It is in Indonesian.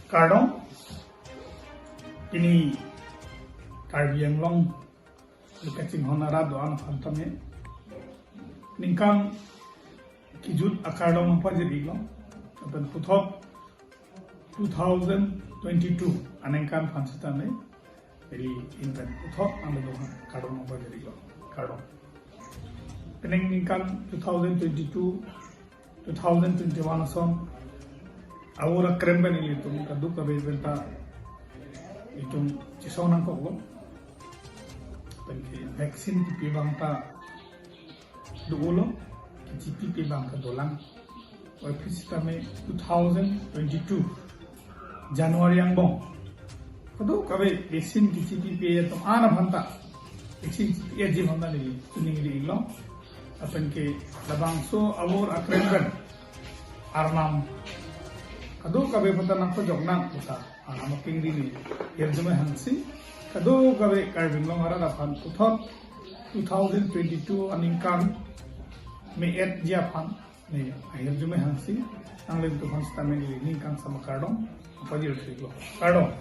Kardong Kimi Karbi Anglong Lukacing Honara doan Fantame Ningkan Kijut Akardong Pajir Iglong Open Puthop 2022 Anengkan Fansitame Jadi Inten Puthop Anda doan Kardong Pajir Iglong Kardong Peneng Ningkan 2022 2021 son Awura kremben itu kaduk kabe benta itu cisonang kok go penki vaksin tipi bangta duulo tipi bangta dolang office kami 2022 Januari yang bong kaduk kabe vaksin tipi itu ana banta vaksin tipi aji banta ni tuning di ilo apen ke labangso awur akremben arnam kado kabe pata nak jok nak puta anak pingri ni hirjume hansi kado kabe karbing long ara aphan puthot 2022 aningkan me et aphan ni hirjume hansi ang le tu hansta me ningkan sama kardong pajir thiglo kardong